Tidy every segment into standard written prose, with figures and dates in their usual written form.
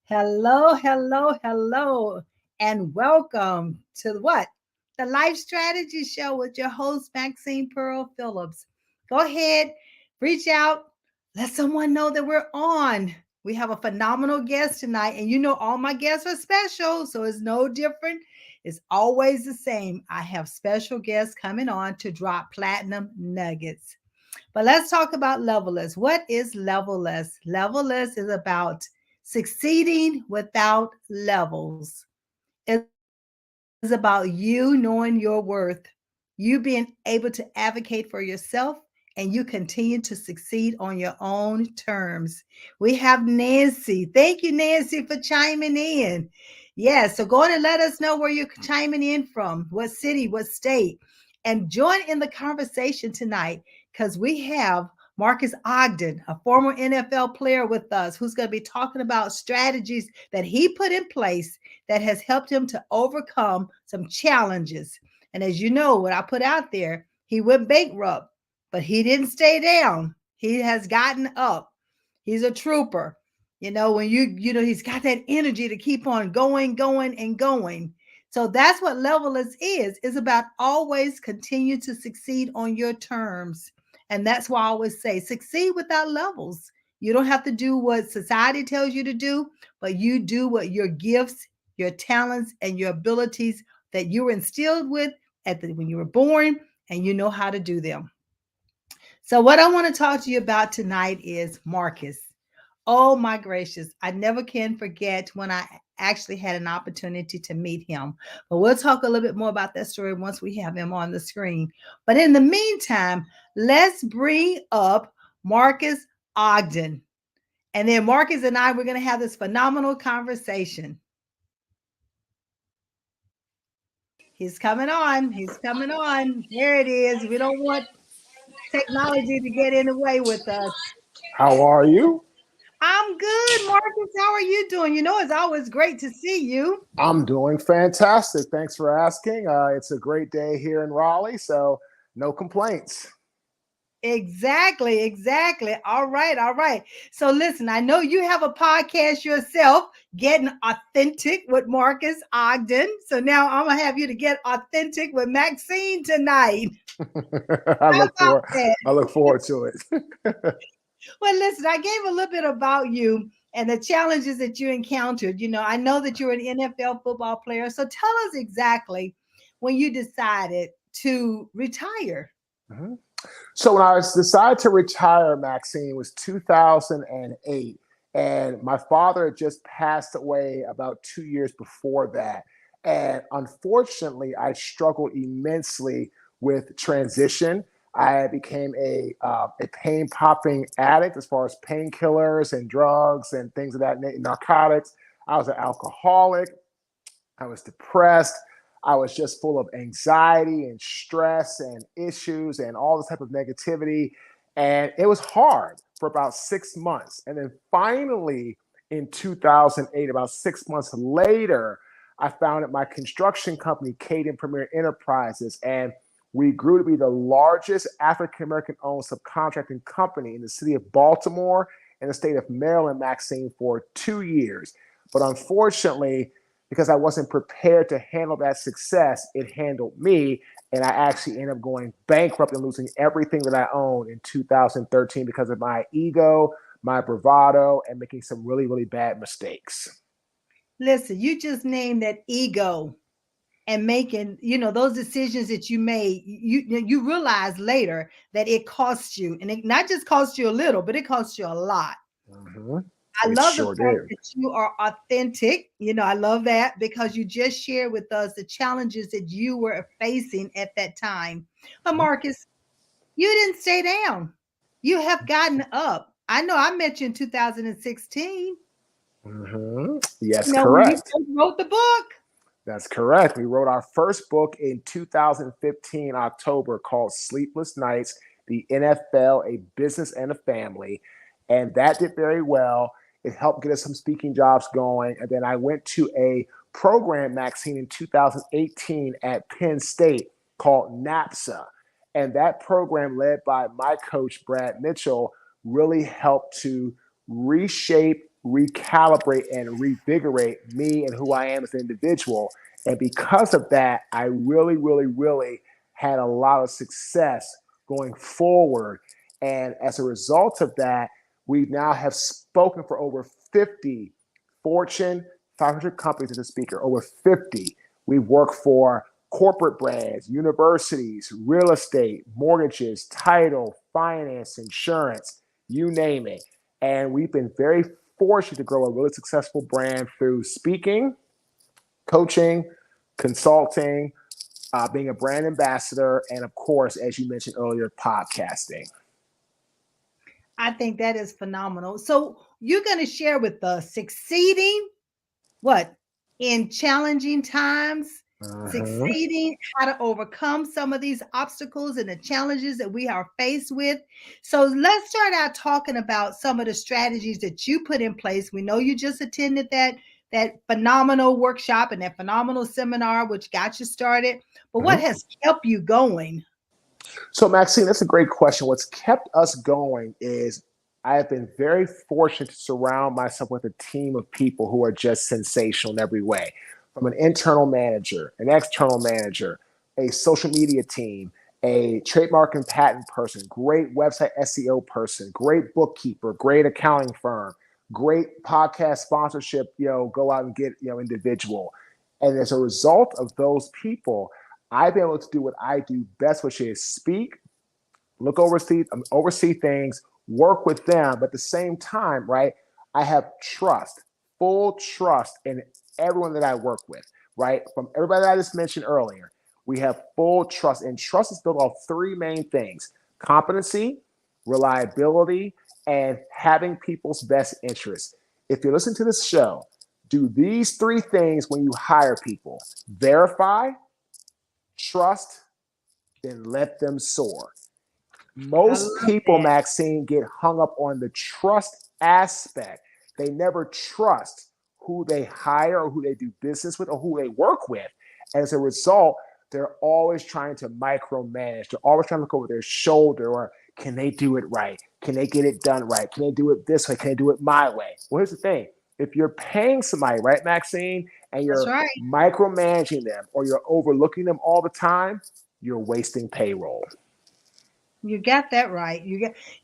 Hello, hello, hello, and welcome to what? The Life Strategy Show with your host, Maxine Pearl Phillips. Go ahead, reach out, let someone know that we're on. We have a phenomenal guest tonight, and you know all my guests are special, so it's no different. It's always the same. I have special guests coming on to drop platinum nuggets. But let's talk about levelless. What is levelless? Levelless is about succeeding without levels. It's about you knowing your worth, you being able to advocate for yourself, and you continue to succeed on your own terms. We have Nancy. Thank you, Nancy, for chiming in. Yeah, so go on and let us know where you're chiming in from, what city, what state, and join in the conversation tonight because we have Marcus Ogden, a former NFL player with us, who's going to be talking about strategies that he put in place that has helped him to overcome some challenges. And as you know, what I put out there, he went bankrupt, but he didn't stay down. He has gotten up. He's a trooper. When he's got that energy to keep on going, going, and going. So that's what Levelers is about always continue to succeed on your terms. And that's why I always say succeed without levels. You don't have to do what society tells you to do, but you do what your gifts, your talents, and your abilities that you were instilled with when you were born, and you know how to do them. So, what I want to talk to you about tonight is Marcus. Oh my gracious, I never can forget when I actually had an opportunity to meet him. But we'll talk a little bit more about that story once we have him on the screen. But in the meantime, let's bring up Marcus Ogden. And then Marcus and I, we're going to have this phenomenal conversation. He's coming on. He's coming on. There it is. We don't want technology to get in the way with us. How are you? I'm good, Marcus. How are you doing? It's always great to see you. I'm doing fantastic. Thanks for asking. It's a great day here in Raleigh, so no complaints. Exactly, exactly. All right, all right. So listen, I know you have a podcast yourself, Getting Authentic with Marcus Ogden. So now I'm gonna have you to get authentic with Maxine tonight. I How look about forward. that? I look forward to it. Well, listen, I gave a little bit about you and the challenges that you encountered. I know that you're an NFL football player. So tell us exactly when you decided to retire. Mhm. So when I decided to retire, Maxine, was 2008, and my father had just passed away about 2 years before that. And unfortunately, I struggled immensely with transition. I became a pain popping addict as far as painkillers and drugs and things of that narcotics. I was an alcoholic. I was depressed. I was just full of anxiety and stress and issues and all this type of negativity. And it was hard for about 6 months. And then finally, in 2008, about 6 months later, I founded my construction company, Caden Premier Enterprises. And we grew to be the largest African American owned subcontracting company in the city of Baltimore and the state of Maryland, Maxine, for 2 years. But unfortunately, because I wasn't prepared to handle that success, it handled me. And I actually ended up going bankrupt and losing everything that I owned in 2013 because of my ego, my bravado, and making some really, really bad mistakes. Listen, you just named that ego and making, those decisions that you made. You realize later that it cost you, and it not just cost you a little, but it cost you a lot. Mm-hmm. I It love the sure fact did. that you are authentic. I love that because you just shared with us the challenges that you were facing at that time. But Marcus, you didn't stay down. You have gotten up. I know I met you in 2016, Mm-hmm. Yes, when you correct. first wrote the book. That's correct. We wrote our first book in 2015, October, called Sleepless Nights, the NFL, a Business and a Family. And that did very well. It helped get us some speaking jobs going. And then I went to a program, Maxine, in 2018 at Penn State called NAPSA. And that program, led by my coach, Brad Mitchell, really helped to reshape recalibrate and revigorate me and who I am as an individual. And because of that, I really, really, really had a lot of success going forward. And as a result of that, we now have spoken for over 50 Fortune 500 companies as a speaker, over 50. We work for corporate brands, universities, real estate, mortgages, title, finance, insurance, you name it. And we've been very fortunate to grow a really successful brand through speaking, coaching, consulting, being a brand ambassador, and of course, as you mentioned earlier, podcasting. I think that is phenomenal. So you're going to share with us succeeding what in challenging times, Uh-huh. succeeding, how to overcome some of these obstacles and the challenges that we are faced with. So let's start out talking about some of the strategies that you put in place. We know you just attended that phenomenal workshop and that phenomenal seminar which got you started, but what Uh-huh. has kept you going? So, Maxine, that's a great question. What's kept us going is I have been very fortunate to surround myself with a team of people who are just sensational in every way, from an internal manager, an external manager, a social media team, a trademark and patent person, great website SEO person, great bookkeeper, great accounting firm, great podcast sponsorship, go out and get, individual. And as a result of those people, I've been able to do what I do best, which is speak, oversee things, work with them. But at the same time, right, I have trust, full trust in everyone that I work with, right? From everybody that I just mentioned earlier, we have full trust. And trust is built off three main things: competency, reliability, and having people's best interests. If you listen to this show, do these three things when you hire people: verify, trust, then let them soar. I Most love people, that. Maxine, get hung up on the trust aspect. They never trust who they hire or who they do business with or who they work with. As a result, they're always trying to micromanage. They're always trying to look over their shoulder, or can they do it right? Can they get it done right? Can they do it this way? Can they do it my way? Well, here's the thing. If you're paying somebody, right, Maxine, and That's you're right. micromanaging them or you're overlooking them all the time, you're wasting payroll. You got that right.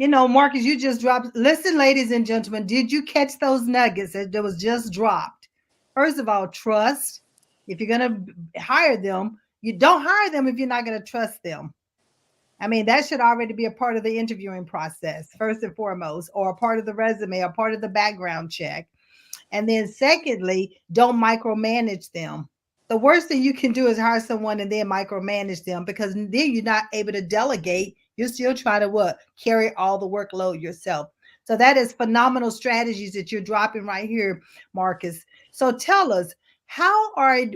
Marcus, you just dropped. Listen, ladies and gentlemen, did you catch those nuggets that was just dropped? First of all, trust. If you're going to hire them, you don't hire them if you're not going to trust them. I mean, that should already be a part of the interviewing process, first and foremost, or a part of the resume, or part of the background check. And then, secondly, don't micromanage them. The worst thing you can do is hire someone and then micromanage them, because then you're not able to delegate. You're still trying to what? Carry all the workload yourself. So that is phenomenal strategies that you're dropping right here, Marcus. So tell us,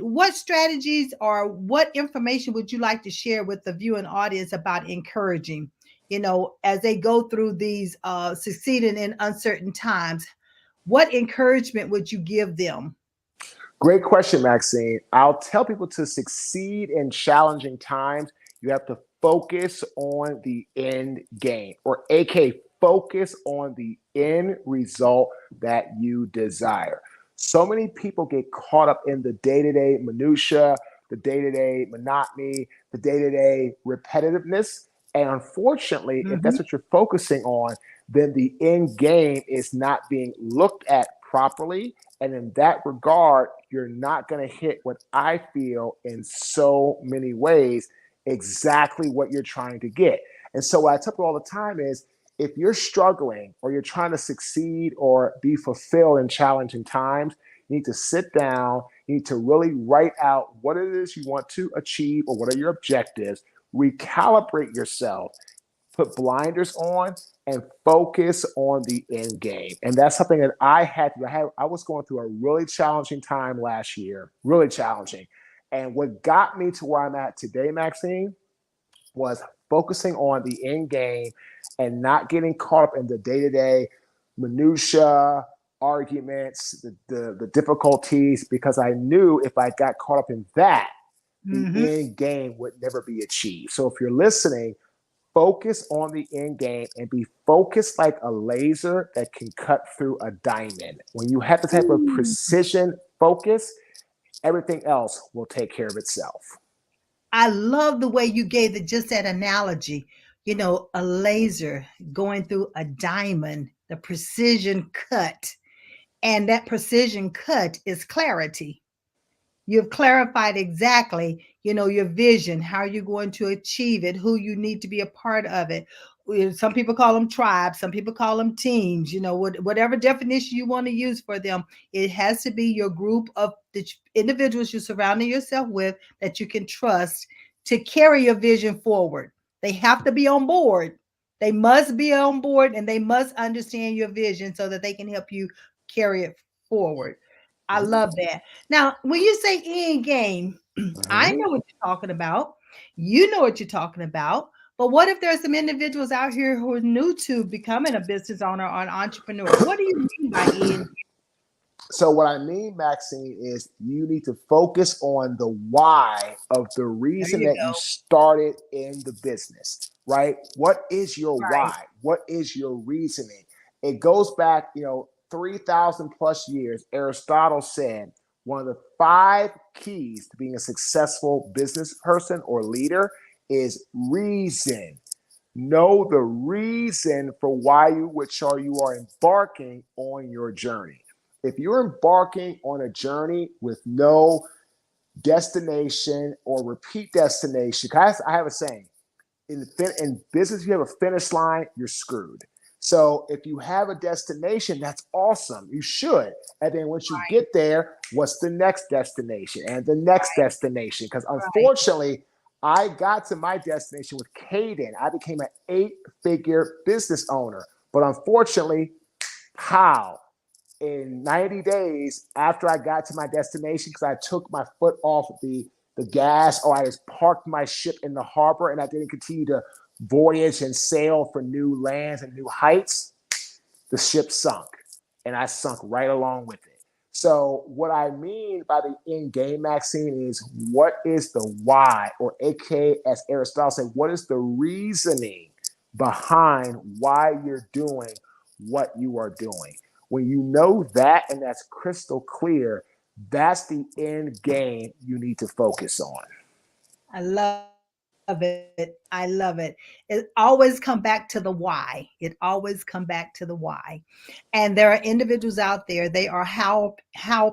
what strategies or what information would you like to share with the viewing audience about encouraging, as they go through these succeeding in uncertain times? What encouragement would you give them? Great question, Maxine. I'll tell people to succeed in challenging times, you have to focus on the end game, or AK, focus on the end result that you desire. So many people get caught up in the day-to-day minutia, the day-to-day monotony, the day-to-day repetitiveness. And unfortunately, if that's Mhm. what you're focusing on, then the end game is not being looked at properly. And in that regard, you're not going to hit what I feel in so many ways exactly what you're trying to get. And so what I tell people all the time is, if you're struggling or you're trying to succeed or be fulfilled in challenging times, you need to sit down. You need to really write out what it is you want to achieve or what are your objectives, recalibrate yourself, put blinders on, and focus on the end game. And that's something that I had to do. I was going through a really challenging time last year, really challenging. And what got me to where I'm at today, Maxine, was focusing on the end game and not getting caught up in the day-to-day minutia, arguments, the difficulties, because I knew if I got caught up in that, the Mhm. end game would never be achieved. So if you're listening, focus on the end game and be focused like a laser that can cut through a diamond. When you have the type of Ooh, precision focus, everything else will take care of itself. I love the way you gave it, just that analogy. A laser going through a diamond, the precision cut. And that precision cut is clarity. You've clarified exactly, your vision, how you're going to achieve it, who you need to be a part of it. Some people call them tribes, some people call them teams, whatever definition you want to use for them. It has to be your group of the individuals you're surrounding yourself with that you can trust to carry your vision forward. They have to be on board. They must be on board and they must understand your vision so that they can help you carry it forward. I Mhm. love that. Now, when you say end game, I Mhm. know what you're talking about. You know what you're talking about. But what if there's some individuals out here who are new to becoming a business owner or an entrepreneur? What do you mean by end? So what I mean, Maxine, is you need to focus on the why of the There reason you that you go. started in the business, right? What is your Right. why? What is your reasoning? It goes back, 3,000 plus years. Aristotle said one of the five keys to being a successful business person or leader is reason. Know the reason for why you are embarking on your journey. If you're embarking on a journey with no destination or repeat destination, because I have a saying, in business, if you have a finish line, you're screwed. So if you have a destination, that's awesome. You should. And then once you get there, what's the next destination and the next destination? Because Right. unfortunately, I got to my destination with Caden. I became an 8-figure business owner. But unfortunately, how? In 90 days after I got to my destination, because I took my foot off the gas, or I just parked my ship in the harbor and I didn't continue to voyage and sail for new lands and new heights, the ship sunk. And I sunk right along with it. So, what I mean by the end game, Maxine, is what is the why, or AKA, as Aristotle said, what is the reasoning behind why you're doing what you are doing? When you know that and that's crystal clear, that's the end game you need to focus on. I love it. I love it. It always come back to the why. It always come back to the why. And there are individuals out there, they are how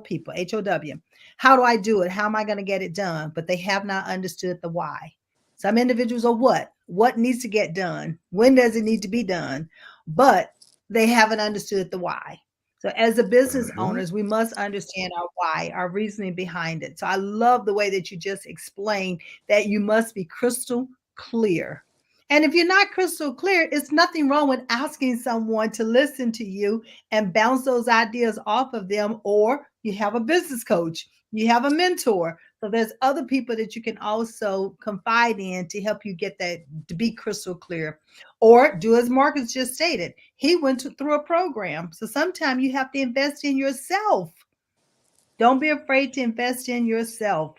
people, HOW. How do I do it? How am I going to get it done? But they have not understood the why. Some individuals are what needs to get done? When does it need to be done? But they haven't understood the why. So, as a business Mhm. owners, we must understand our why, our reasoning behind it. So, I love the way that you just explained that you must be crystal clear. And if you're not crystal clear, it's nothing wrong with asking someone to listen to you and bounce those ideas off of them, or you have a business coach, you have a mentor. So there's other people that you can also confide in to help you get that to be crystal clear. Or do as Marcus just stated, he through a program. So sometimes you have to invest in yourself. Don't be afraid to invest in yourself.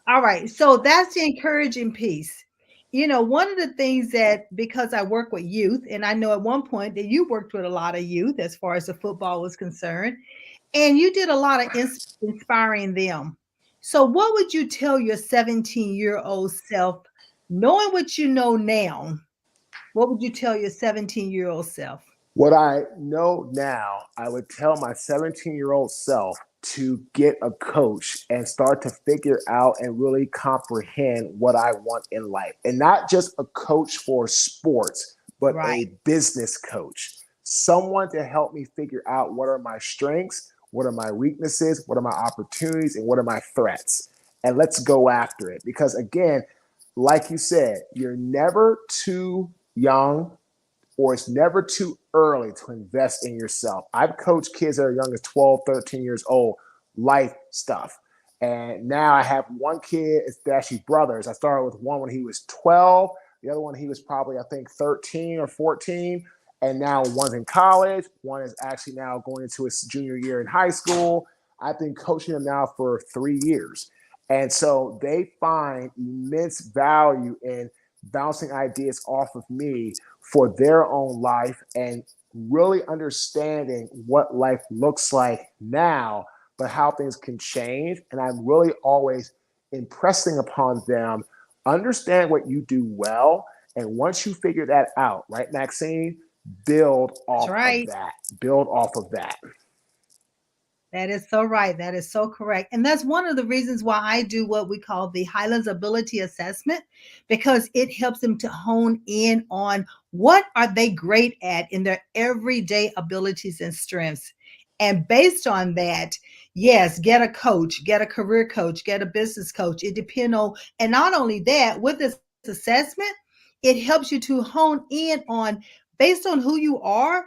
All right. So that's the encouraging piece. One of the things that, because I work with youth, and I know at one point that you worked with a lot of youth as far as the football was concerned, and you did a lot of inspiring them. So, what would you tell your 17-year-old self, knowing what you know now? What would you tell your 17-year-old self? What I know now, I would tell my 17-year-old self to get a coach and start to figure out and really comprehend what I want in life. And not just a coach for sports, but Right. a business coach. Someone to help me figure out what are my strengths, what are my weaknesses, what are my opportunities, and what are my threats. And let's go after it. Because again, like you said, you're never too young or it's never too early to invest in yourself. I've coached kids that are young as 12, 13 years old, life stuff. And now I have one kid, it's actually brothers. I started with one when he was 12, the other one he was probably, I think, 13 or 14. And now one's in college, one is actually now going into his junior year in high school. I've been coaching them now for 3 years. And so they find immense value in bouncing ideas off of me for their own life and really understanding what life looks like now, but how things can change. And I'm really always impressing upon them, understand what you do well. And once you figure that out, right, Maxine, build That's off of right. that. Build off of that. That is so right. That is so correct. And that's one of the reasons why I do what we call the Highlands Ability Assessment, because it helps them to hone in on what are they great at in their everyday abilities and strengths. And based on that, yes, get a coach, get a career coach, get a business coach. It depends on, and not only that, with this assessment, it helps you to hone in on based on who you are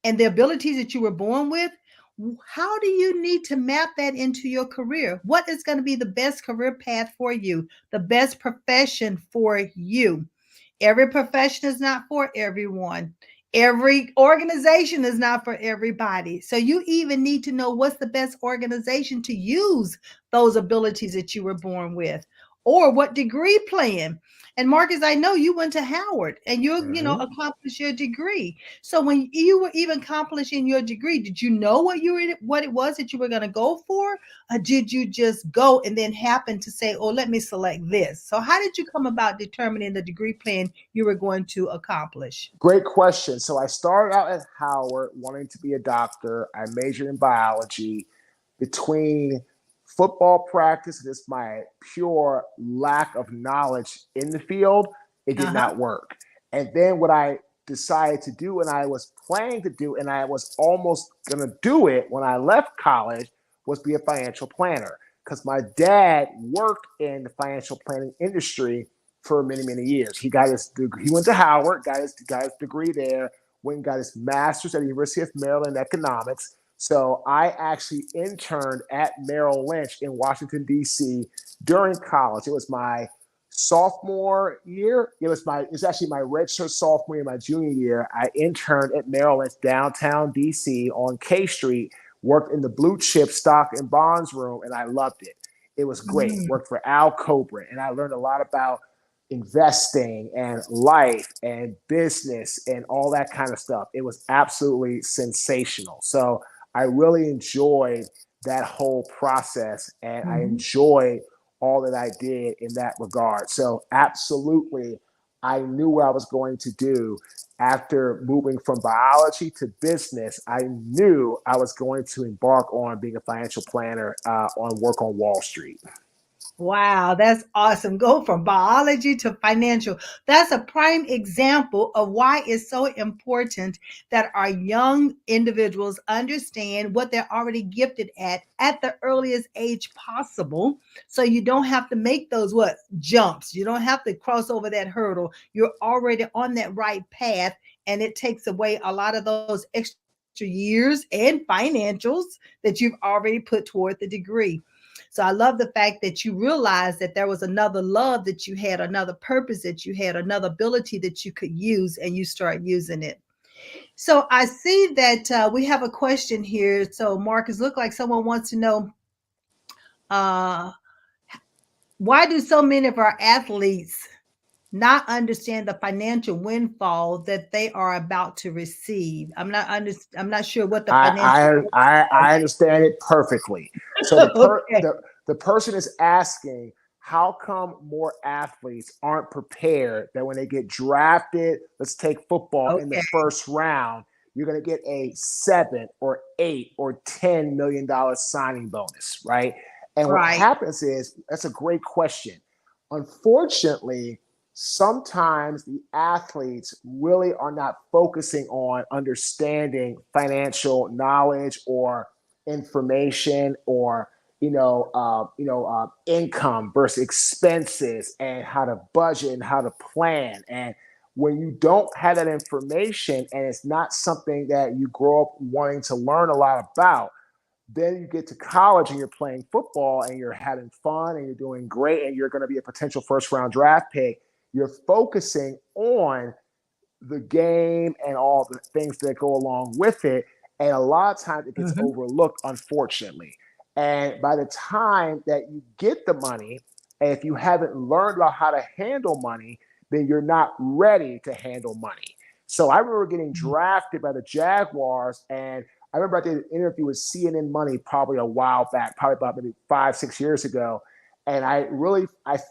and the abilities that you were born with. How do you need to map that into your career? What is going to be the best career path for you, the best profession for you? Every profession is not for everyone. Every organization is not for everybody. So you even need to know what's the best organization to use those abilities that you were born with, or what degree plan. And Marcus, I know you went to Howard and you Mhm. accomplished your degree. So when you were even accomplishing your degree, did you know what it was that you were going to go for, or did you just go and then happen to say, "Oh, let me select this"? So how did you come about determining the degree plan you were going to accomplish? Great question. So I started out at Howard wanting to be a doctor. I majored in biology. Between football practice and just my pure lack of knowledge in the field, it did Uh-huh. not work. And then what I decided to do, and I was planning to do, and I was almost going to do it when I left college, was be a financial planner. Because my dad worked in the financial planning industry for many, many years. He went to Howard, got his degree there, went and got his master's at the University of Maryland in economics. So I actually interned at Merrill Lynch in Washington, D.C. during college. It was my sophomore year. It's actually my redshirt sophomore year, my junior year. I interned at Merrill Lynch downtown D.C. on K Street, worked in the blue chip stock and bonds room, and I loved it. It was great. Mm. Worked for Al Cobra, and I learned a lot about investing and life and business and all that kind of stuff. It was absolutely sensational. So I really enjoyed that whole process, and I Mhm. enjoyed all that I did in that regard. So absolutely, I knew what I was going to do. After moving from biology to business, I knew I was going to embark on being a financial planner on work on Wall Street. Wow, that's awesome. Go from biology to financial. That's a prime example of why it's so important that our young individuals understand what they're already gifted at the earliest age possible. So you don't have to make those what jumps. You don't have to cross over that hurdle. You're already on that right path, and it takes away a lot of those extra years and financials that you've already put toward the degree. So I love the fact that you realized that there was another love that you had, another purpose that you had, another ability that you could use, and you start using it. So I see that we have a question here. So Marcus, look like someone wants to know, uh, why do so many of our athletes not understand the financial windfall that they are about to receive? I'm not sure what the financial I understand it perfectly. So okay. the person is asking, how come more athletes aren't prepared that when they get drafted, let's take football in the Okay. first round, you're going to get a 7 or 8 or $10 million signing bonus, right? And what Right. happens is, that's a great question. Unfortunately, sometimes the athletes really are not focusing on understanding financial knowledge or information, or income versus expenses, and how to budget and how to plan. And when you don't have that information, and it's not something that you grow up wanting to learn a lot about, then you get to college and you're playing football and you're having fun and you're doing great and you're going to be a potential first round draft pick. You're focusing on the game and all the things that go along with it. And a lot of times it gets Mhm. overlooked, unfortunately. And by the time that you get the money, and if you haven't learned about how to handle money, then you're not ready to handle money. So I remember getting drafted by the Jaguars, and I remember I did an interview with CNN Money probably a while back, probably about maybe 5, 6 years ago. And I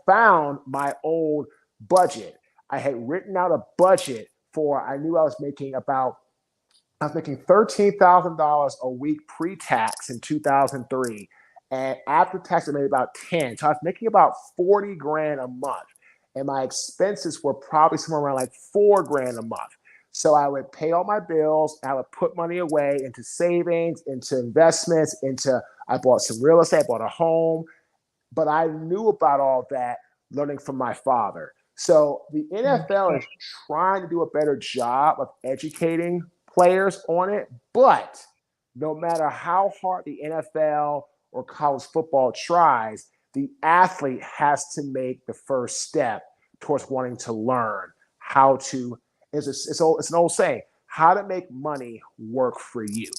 found my old budget. I had written out a budget for, I knew I was making $13,000 a week pre-tax in 2003. And after tax, I made about 10. So I was making about 40 grand a month. And my expenses were probably somewhere around like 4 grand a month. So I would pay all my bills. I would put money away into savings, into investments, I bought some real estate, I bought a home. But I knew about all that learning from my father. So the NFL is trying to do a better job of educating players on it. But no matter how hard the NFL or college football tries, the athlete has to make the first step towards wanting to learn how to, it's an old saying, how to make money work for you,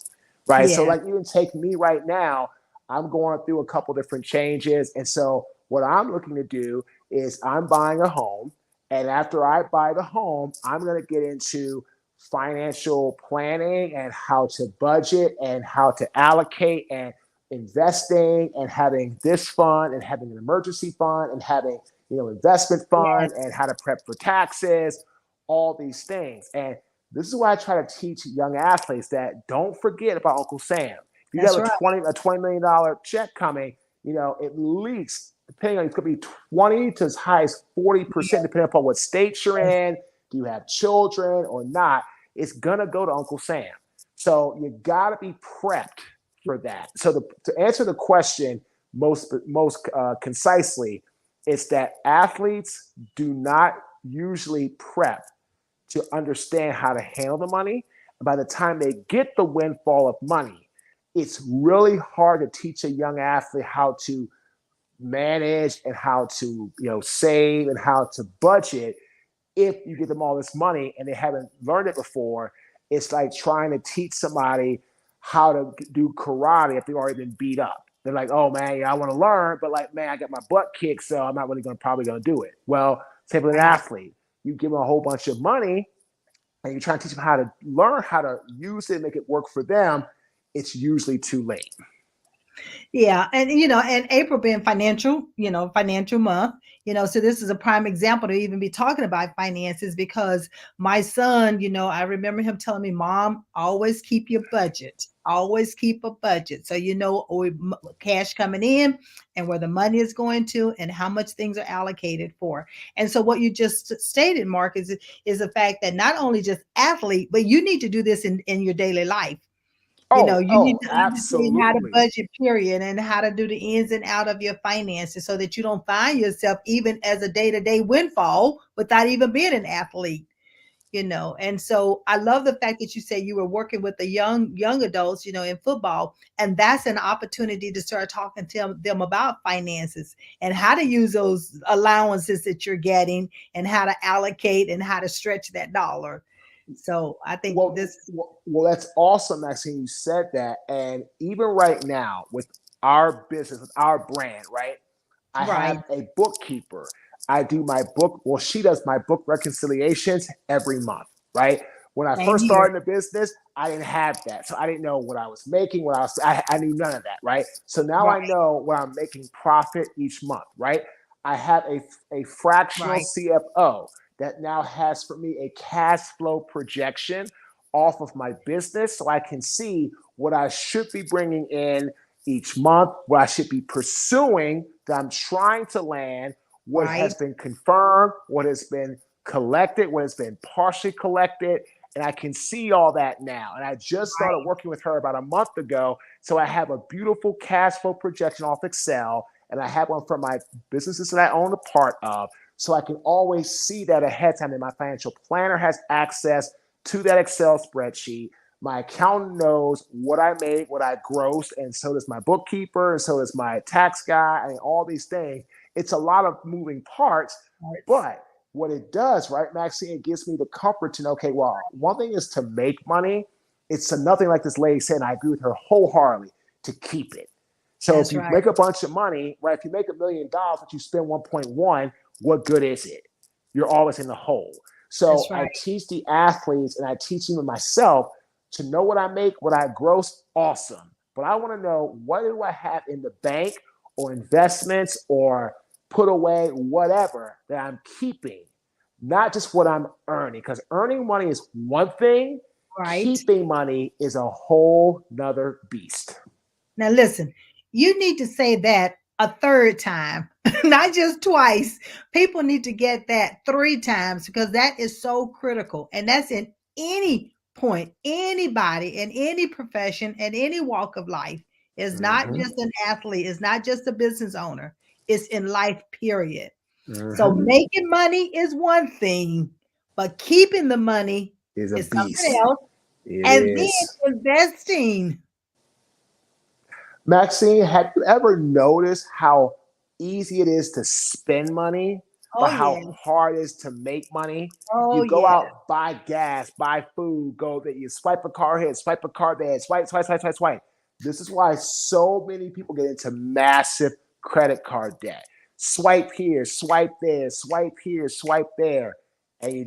right? So Yeah. like even take me right now, I'm going through a couple different changes. And so what I'm looking to do is I'm buying a home. And after I buy the home, I'm going to get into financial planning and how to budget and how to allocate and investing and having this fund and having an emergency fund and having, investment fund Yes. and how to prep for taxes, all these things. And this is why I try to teach young athletes that don't forget about Uncle Sam. If you have That's right. a $20 million check coming, at least depending on, it could be 20 to as high as 40%, depending upon what state you're in. Do you have children or not? It's gonna go to Uncle Sam. So you gotta be prepped for that. So to answer the question most concisely, it's that athletes do not usually prep to understand how to handle the money. And by the time they get the windfall of money, it's really hard to teach a young athlete how to manage and how to save and how to budget if you give them all this money and they haven't learned it before. It's like trying to teach somebody how to do karate if they've already been beat up. They're like, oh man, yeah, I want to learn, but like, man, I got my butt kicked, so I'm not really probably gonna do it. Well, same with an Right. athlete. You give them a whole bunch of money and you're trying to teach them how to learn how to use it and make it work for them. It's usually too late. Yeah, and and April being financial month, so this is a prime example to even be talking about finances because my son, I remember him telling me, "Mom, always keep your budget. Always keep a budget so cash coming in and where the money is going to and how much things are allocated for." And so what you just stated, Mark, is the fact that not only just athlete, but you need to do this in your daily life. You need Oh, to understand how to absolutely. budget, period, and how to do the ins and out of your finances so that you don't find yourself even as a day-to-day windfall without even being an athlete. And so I love the fact that you say you were working with the young adults, in football, and that's an opportunity to start talking to them about finances and how to use those allowances that you're getting and how to allocate and how to stretch that dollar. So I think Well, this. well, that's awesome, Maxine. You said that, and even right now with our business, with our brand, right? I have Right. a bookkeeper. I do my book. Well, she does my book reconciliations every month, right? When I Same first here. started the business, I didn't have that, so I didn't know what I was making. I knew none of that, right? So now I Right. know what I'm making profit each month, right? I have a fractional Right. CFO that now has for me a cash flow projection off of my business so I can see what I should be bringing in each month, what I should be pursuing that I'm trying to land, what has Right. been confirmed, what has been collected, what has been partially collected. And I can see all that now. And I just started Right. working with her about a month ago. So I have a beautiful cash flow projection off Excel. And I have one for my businesses that I own a part of. So I can always see that ahead of time. And my financial planner has access to that Excel spreadsheet. My accountant knows what I made, what I grossed, and so does my bookkeeper, and so does my tax guy, and all these things. It's a lot of moving parts, Arts. but what it does, right, Maxine, it gives me the comfort to know, okay, well, one thing is to make money. It's nothing like this lady said, and I agree with her wholeheartedly, to keep it. So if That's you right. make a bunch of money, right, if you make $1 million, but you spend 1.1, what good is it? you're always in the hole. That's So I right. teach the athletes and I teach even myself to know what I make, what I gross, awesome. But I want to know, what do I have in the bank or investments or put away, whatever that I'm keeping, not just what I'm earning. Because earning money is one thing, Right. keeping money is a whole nother beast. Now, listen, you need to say that a third time, not just twice. People need to get that three times because that is so critical. And that's in any point, anybody in any profession and any walk of life. Is not Mm-hmm. just an athlete, it's not just a business owner, it's in life, period. So Mm-hmm. making money is one thing, but keeping the money Is a is something beast. else. It And then is. investing. Maxine, have you ever noticed how easy it is to spend money, Oh, but how yes. hard it is to make money? Oh, You go yes. out, buy gas, buy food, go that you swipe a card here, swipe a card there, swipe, swipe, swipe, swipe, swipe. This is why so many people get into massive credit card debt. Swipe here, swipe there, swipe here, swipe there. And you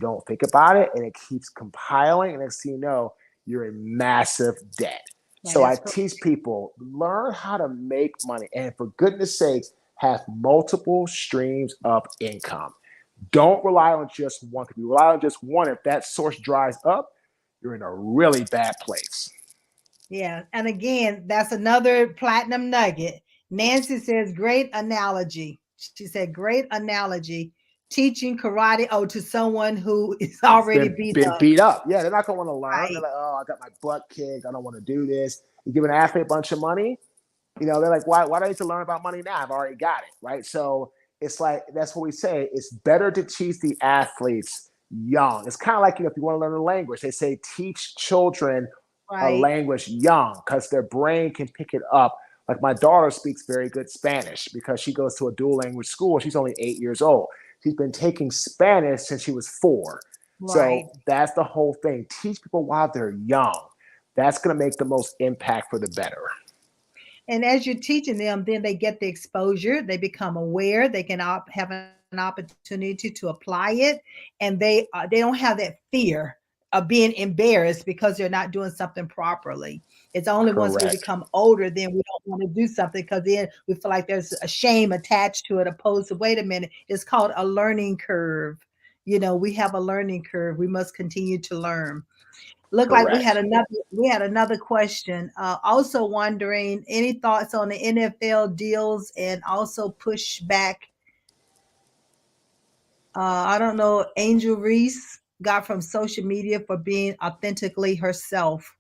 don't think about it, and it keeps compiling, and next thing you know, you're in massive debt. That So I is correct. teach people, learn how to make money, and for goodness sakes, have multiple streams of income. Don't rely on just one. If you rely on just one, if that source dries up, you're in a really bad place. Yeah. And again, that's another platinum nugget. Nancy says, great analogy. She said, great analogy. Teaching karate, oh, to someone who is It's already been beat been up. beat up. Yeah, they're not gonna want to learn. They're Right. like, oh, I got my butt kicked. I don't want to do this. You give an athlete a bunch of money, they're like, why do I need to learn about money now? I've already got it, right? So it's like, that's what we say. It's better to teach the athletes young. It's kind of like, if you want to learn a language, they say teach children a Right. language young because their brain can pick it up. Like my daughter speaks very good Spanish because she goes to a dual language school. She's only 8 years old. She's been taking Spanish since she was 4. Right. So that's the whole thing. Teach people while they're young. That's going to make the most impact for the better. And as you're teaching them, then they get the exposure, they become aware, they can have an opportunity to apply it, and they don't have that fear of being embarrassed because they're not doing something properly. It's only once we Correct. become older then we don't want to do something because then we feel like there's a shame attached to it, opposed to, wait a minute, it's called a learning curve. We have a learning curve. We must continue to learn. Look like Correct. we had another question. Also wondering, any thoughts on the NFL deals and also pushback? I don't know. Angel Reese got from social media for being authentically herself.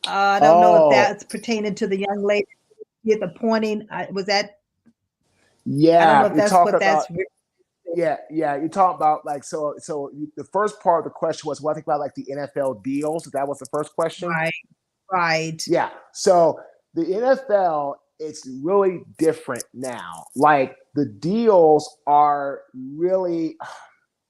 I don't know if Oh, that's pertaining to the young lady with the pointing. Was that? I don't know yeah. if You that's talk what about that's. yeah. You talk about like the first part of the question was what I think about like the NFL deals. That was the first question. Right. Right. Yeah. So the NFL, it's really different now. Like the deals are really,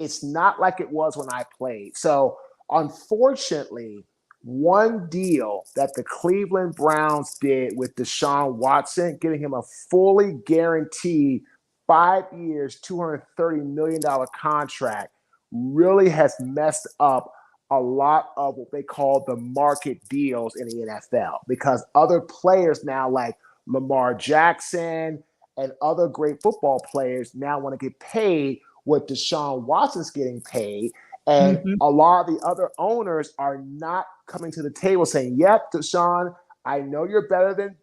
it's not like it was when I played. So unfortunately, one deal that the Cleveland Browns did with Deshaun Watson, giving him a fully guaranteed 5 years, $230 million contract, really has messed up a lot of what they call the market deals in the NFL because other players now, like Lamar Jackson and other great football players, now want to get paid what Deshaun Watson's getting paid. And Mhm. a lot of the other owners are not coming to the table saying, yep, Deshaun, I know you're better than,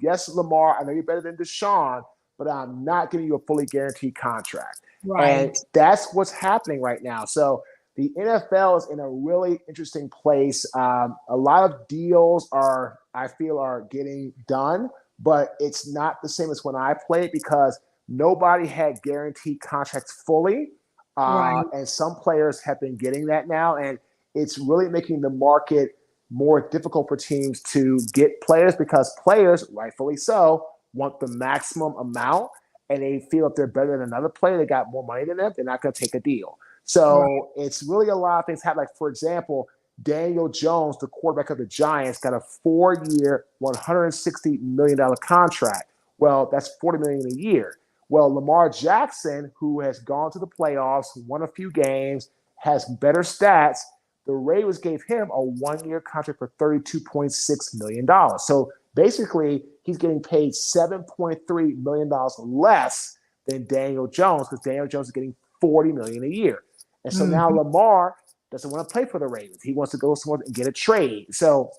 yes, Lamar, I know you're better than Deshaun, but I'm not giving you a fully guaranteed contract. And Right. that's what's happening right now. So the NFL is in a really interesting place. A lot of deals I feel, are getting done, but it's not the same as when I played because nobody had guaranteed contracts fully. Right. And some players have been getting that now. And it's really making the market more difficult for teams to get players because players, rightfully so, want the maximum amount. And they feel if they're better than another player, they got more money than them, they're not going to take a deal. Right. So it's really a lot of things happen. Like, for example, Daniel Jones, the quarterback of the Giants, got a 4-year, $160 million contract. Well, that's $40 million a year. Well, Lamar Jackson, who has gone to the playoffs, won a few games, has better stats. The Ravens gave him a 1-year contract for $32.6 million. So basically, he's getting paid $7.3 million less than Daniel Jones, because Daniel Jones is getting $40 million a year. And so now Mhm. Lamar doesn't want to play for the Ravens. He wants to go somewhere and get a trade. So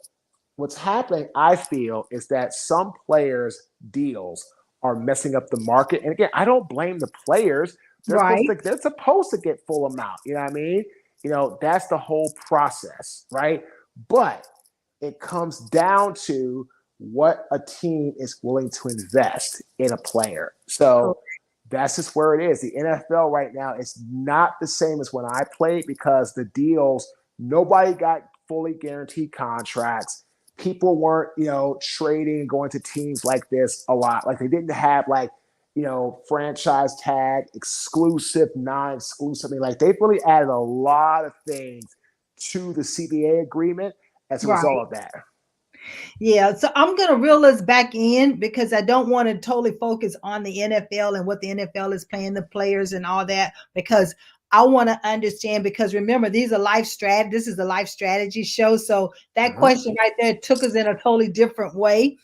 what's happening, I feel, is that some players' deals are messing up the market. And again, I don't blame the players. Right. They're supposed to get full amount. You know what I mean? That's the whole process, right? But it comes down to what a team is willing to invest in a player. So Correct. that's just where it is. The NFL right now is not the same as when I played, because the deals, nobody got fully guaranteed contracts. People weren't, trading and going to teams like this a lot. Like, they didn't have like, franchise tag, exclusive, non-exclusive. I mean, like, they've really added a lot of things to the CBA agreement as a result Right. of that. Yeah, so I'm going to reel us back in because I don't want to totally focus on the NFL and what the NFL is playing the players and all that, because I want to understand, because remember, these are life strat. This is a life strategy show. So that Mm-hmm. question right there took us in a totally different way.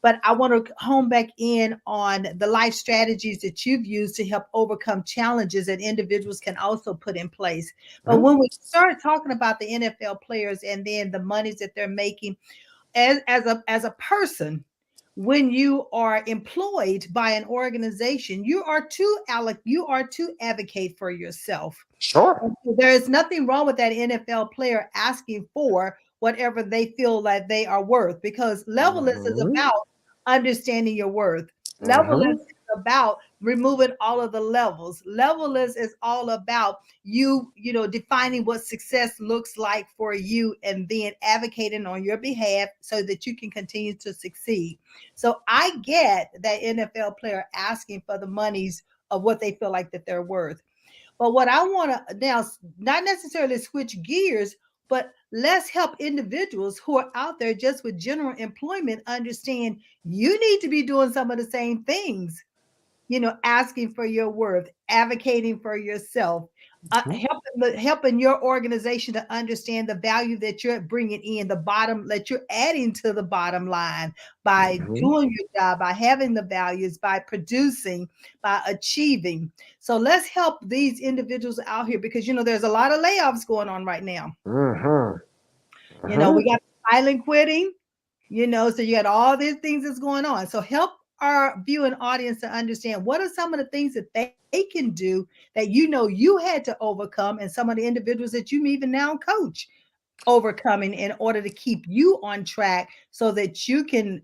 But I want to hone back in on the life strategies that you've used to help overcome challenges that individuals can also put in place. But Mm-hmm. when we start talking about the NFL players and then the monies that they're making, as a person, when you are employed by an organization, you are to advocate for yourself. Sure. And so there is nothing wrong with that NFL player asking for whatever they feel like they are worth, because levelness is Mm-hmm. about understanding your worth. Levelness Mm-hmm. is about removing all of the levels. Levelness is all about defining what success looks like for you and then advocating on your behalf so that you can continue to succeed. So I get that NFL player asking for the monies of what they feel like that they're worth. But what I want to now, not necessarily switch gears, but let's help individuals who are out there just with general employment understand you need to be doing some of the same things, asking for your worth, advocating for yourself, helping your organization to understand the value that you're bringing in, the bottom that you're adding to the bottom line by Mm-hmm. doing your job, by having the values, by producing, by achieving. So let's help these individuals out here, because there's a lot of layoffs going on right now. Mm-hmm. We Mm-hmm. got silent quitting, so you got all these things that's going on. So help our viewing audience to understand what are some of the things that they can do that you had to overcome, and some of the individuals that you even now coach overcoming in order to keep you on track so that you can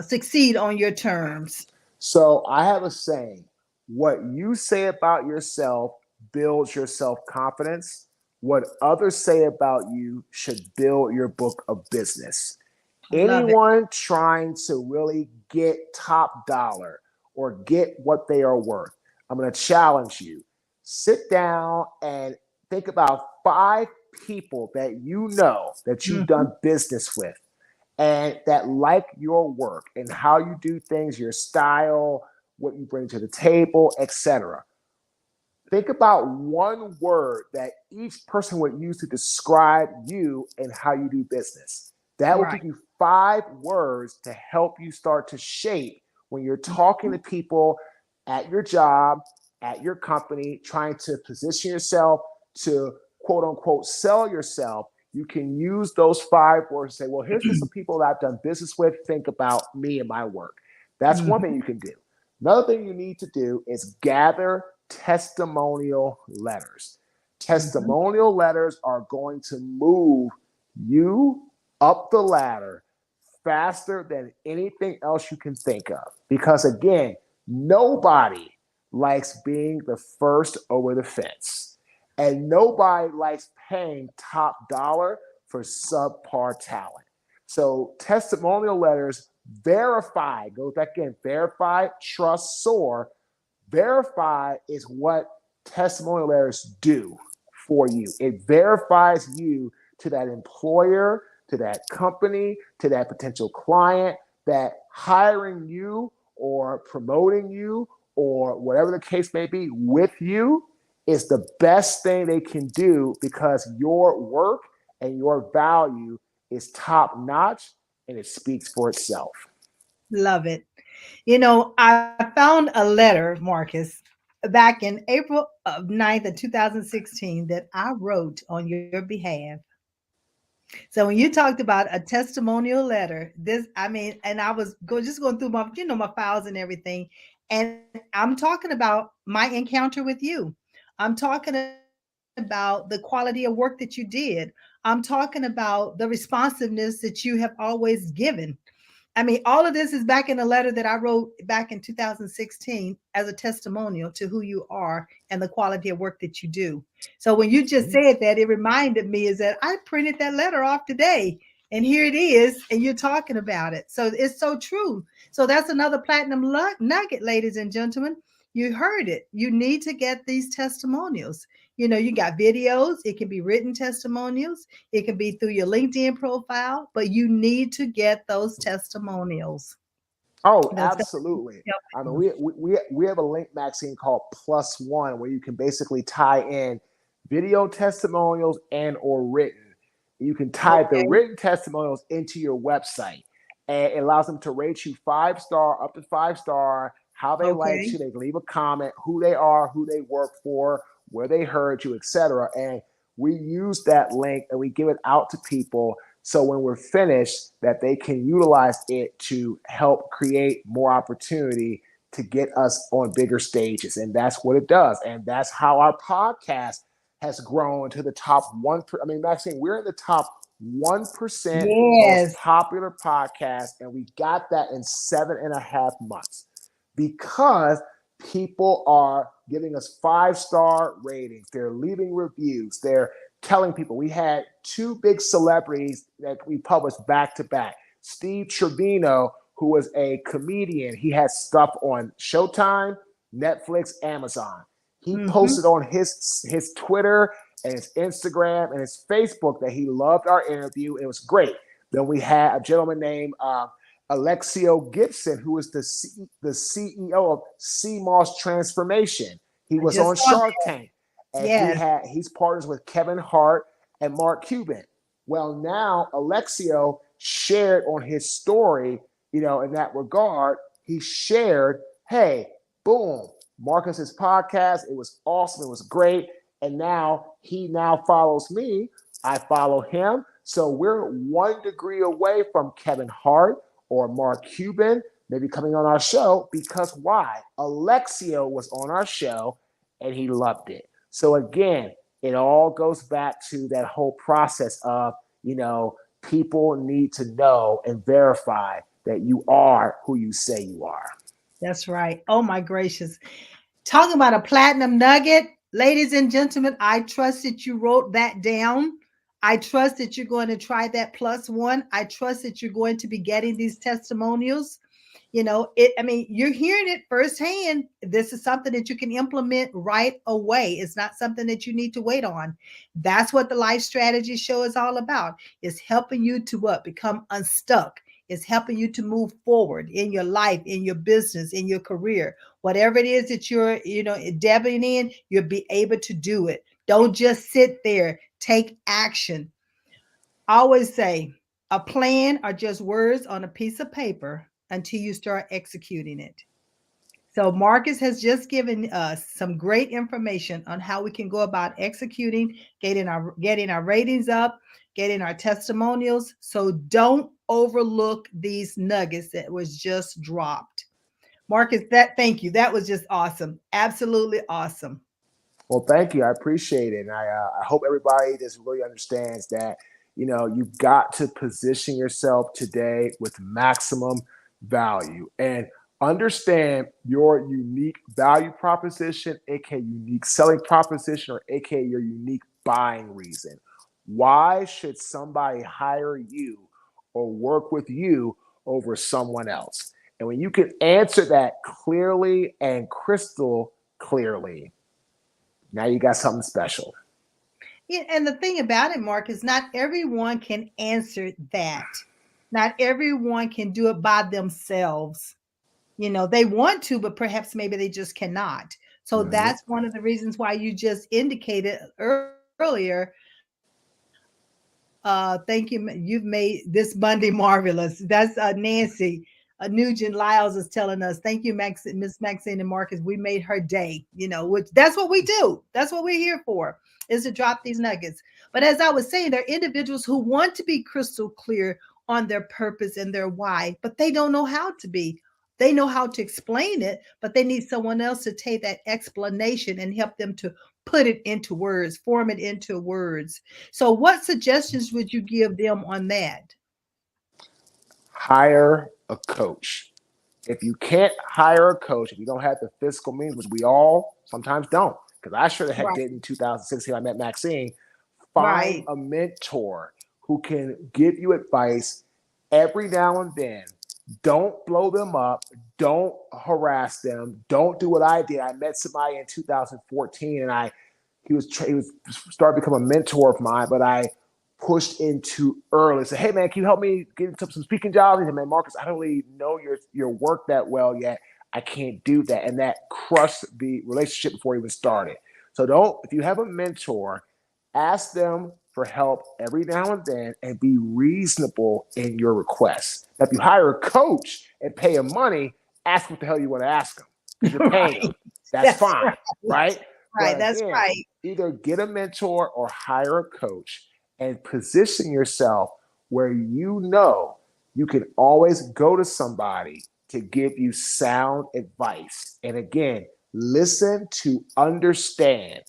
succeed on your terms. So I have a saying: what you say about yourself builds your self confidence. What others say about you should build your book of business. I love it. Anyone trying to really get top dollar or get what they are worth, I'm going to challenge you. Sit down and think about 5 people that you know that you've Mhm. done business with and that like your work and how you do things, your style, what you bring to the table, etc. Think about one word that each person would use to describe you and how you do business. That will Right. give you 5 words to help you start to shape when you're talking to people at your job, at your company, trying to position yourself to quote unquote sell yourself. You can use those 5 words and say, well, here's just some people that I've done business with. Think about me and my work. That's one thing Mhm. you can do. Another thing you need to do is gather testimonial letters. Mhm. Testimonial letters are going to move you up the ladder faster than anything else you can think of. Because again, nobody likes being the first over the fence. And nobody likes paying top dollar for subpar talent. So testimonial letters verify, go back in, verify, trust, soar. Verify is what testimonial letters do for you. It verifies you to that employer, to that company, to that potential client, that hiring you or promoting you or whatever the case may be with you is the best thing they can do because your work and your value is top notch and it speaks for itself. Love it. I found a letter, Marcus, back in April of 9th of 2016 that I wrote on your behalf. So when you talked about a testimonial letter, and I was just going through my files and everything, and I'm talking about my encounter with you. I'm talking about the quality of work that you did. I'm talking about the responsiveness that you have always given. All of this is back in a letter that I wrote back in 2016 as a testimonial to who you are and the quality of work that you do. So when you just said that, it reminded me is that I printed that letter off today and here it is, and you're talking about it. So it's so true. So that's another platinum nugget, ladies and gentlemen. You heard it. You need to get these testimonials. You got videos, it can be written testimonials, it can be through your LinkedIn profile, but you need to get those testimonials. Oh, That's going absolutely. to help I mean, you. we have a link, Maxine, called Plus One, where you can basically tie in video testimonials and or written. You can tie the Okay. written testimonials into your website, and it allows them to rate you 5 star, up to 5 star, how they liked Okay. you. They can leave a comment, who they are, who they work for, where they heard you, etc. And we use that link and we give it out to people so when we're finished that they can utilize it to help create more opportunity to get us on bigger stages. And that's what it does. And that's how our podcast has grown to the top one. I mean, Maxine, we're in the top 1% most Yes. popular podcast, and we got that in 7.5 months because people are giving us 5 star ratings. They're leaving reviews. They're telling people. We had two big celebrities that we published back to back. Steve Trevino, who was a comedian, he had stuff on Showtime, Netflix, Amazon. He Mm-hmm. posted on his Twitter and his Instagram and his Facebook that he loved our interview. It was great. Then we had a gentleman named Alexio Gibson, who is the CEO of CMOS Transformation. He I was just on saw Shark that. Tank, and Yes. he's partners with Kevin Hart and Mark Cuban. Well, now Alexio shared on his story, in that regard, he shared, hey, boom, Marcus's podcast. It was awesome. It was great. And now he now follows me. I follow him. So we're 1 degree away from Kevin Hart or Mark Cuban maybe coming on our show because why? Alexio was on our show and he loved it. So again, it all goes back to that whole process of, people need to know and verify that you are who you say you are. That's right. Oh my gracious. Talking about a platinum nugget, ladies and gentlemen, I trust that you wrote that down. I trust that you're going to try that plus one. I trust that you're going to be getting these testimonials. You're hearing it firsthand. This is something that you can implement right away. It's not something that you need to wait on. That's what the life strategy show is all about. It's helping you to what? Become unstuck. It's helping you to move forward in your life, in your business, in your career. Whatever it is that you're, dabbling in, you'll be able to do it. Don't just sit there. Take action. I always say a plan are just words on a piece of paper until you start executing it. So Marcus has just given us some great information on how we can go about executing, getting our ratings up, getting our testimonials. So don't overlook these nuggets that was just dropped. Marcus, thank you. That was just awesome. Absolutely awesome. Well, thank you. I appreciate it. And I hope everybody just really understands that, you've got to position yourself today with maximum value and understand your unique value proposition, aka unique selling proposition, or aka your unique buying reason. Why should somebody hire you or work with you over someone else? And when you can answer that clearly and crystal clearly, now you got something special. Yeah, and the thing about it, Mark, is not everyone can answer that. Not everyone can do it by themselves. They want to, but perhaps maybe they just cannot. So Mhm. that's one of the reasons why you just indicated earlier. Thank you. You've made this Monday marvelous. That's Nancy. Nugent Lyles is telling us, thank you, Miss Maxine and Marcus. We made her day, which that's what we do. That's what we're here for, is to drop these nuggets. But as I was saying, there are individuals who want to be crystal clear on their purpose and their why, but they don't know how to be. They know how to explain it, but they need someone else to take that explanation and help them to put it into words, form it into words. So, what suggestions would you give them on that? Hire a coach. If you can't hire a coach, if you don't have the fiscal means, which we all sometimes don't, because I sure the heck Right, did in 2016, I met Maxine. Find right. a mentor who can give you advice every now and then. Don't blow them up. Don't harass them. Don't do what I did. I met somebody in 2014, and he was started to become a mentor of mine, but I pushed in too early. Said, "Hey man, can you help me get into some speaking jobs?" He said, "Man, Marcus, I don't really know your work that well yet. I can't do that," and that crushed the relationship before it even started. So don't. If you have a mentor, ask them for help every now and then, and be reasonable in your requests. Now, if you hire a coach and pay him money, ask what the hell you want to ask him because you're paying Right. him. That's That's fine, right. right? Right. But That's again, right. either get a mentor or hire a coach and position yourself where you know you can always go to somebody to give you sound advice. And again, listen to understand.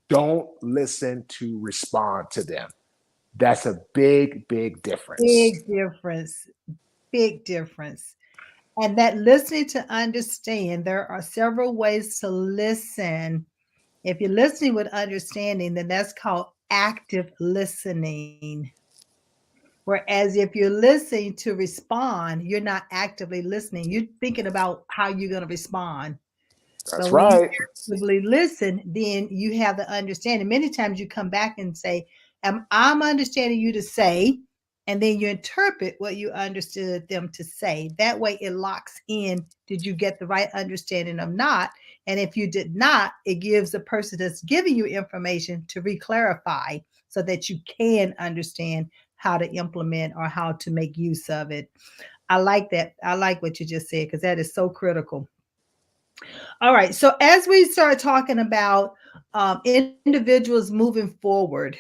Don't listen to respond to them. That's a big, big difference. Big difference. Big difference. And that listening to understand, there are several ways to listen. If you're listening with understanding, then that's called active listening. Whereas if you're listening to respond, you're not actively listening. You're thinking about how you're going to respond. That's But when you right. actively listen, then you have the understanding. Many times you come back and say, I'm understanding you to say, and then you interpret what you understood them to say. That way it locks in. Did you get the right understanding or not? And if you did not, it gives the person that's giving you information to re-clarify so that you can understand how to implement or how to make use of it. I like that. I like what you just said because that is so critical. All right. So as we start talking about individuals moving forward,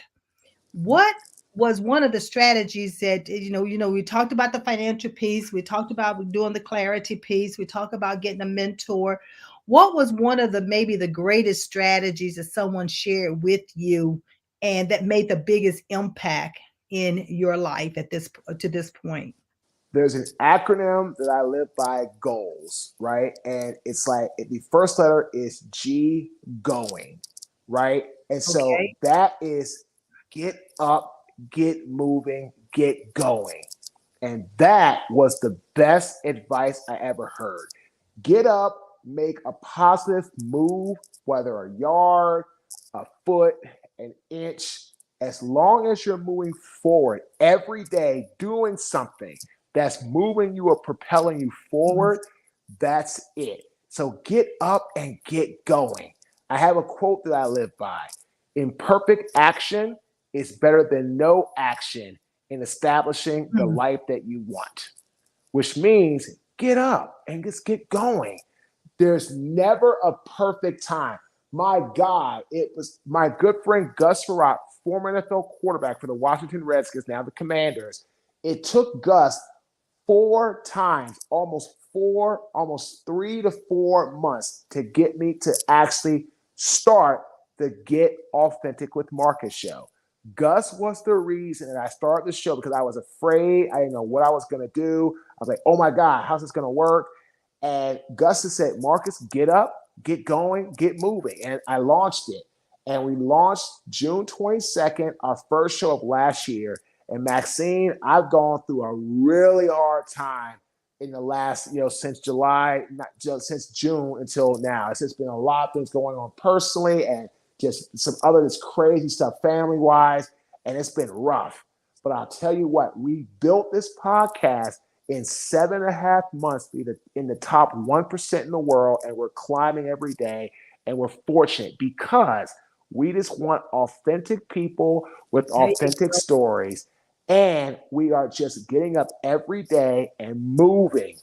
what was one of the strategies that we talked about the financial piece, we talked about doing the clarity piece, we talked about getting a mentor. What was one of the maybe the greatest strategies that someone shared with you and that made the biggest impact in your life at this to this point? There's an acronym that I live by, goals, right? And it's like the first letter is G, going, right? And so Okay. that is get up, get moving, get going. And that was the best advice I ever heard. Get up, make a positive move, whether a yard, a foot, an inch, as long as you're moving forward every day, doing something that's moving you or propelling you forward, that's it. So get up and get going. I have a quote that I live by: imperfect action is better than no action in establishing the Mhm. life that you want, which means get up and just get going. There's never a perfect time. My God, it was my good friend Gus Farrat, former NFL quarterback for the Washington Redskins, now the Commanders. It took Gus 4 times, almost 3 to 4 months to get me to actually start the Get Authentic with Marcus show. Gus was the reason that I started the show because I was afraid. I didn't know what I was going to do. I was like, oh my God, how's this going to work? And Gus has said, Marcus, get up, get going, get moving. And I launched it. And we launched June 22nd, our first show of last year. And Maxine, I've gone through a really hard time in the last, since July, not just since June until now. It's just been a lot of things going on personally and just some other this crazy stuff family wise. And it's been rough. But I'll tell you what, we built this podcast in 7.5 months, be in the top 1% in the world, and we're climbing every day. And we're fortunate because we just want authentic people with There you authentic go. stories. And we are just getting up every day and moving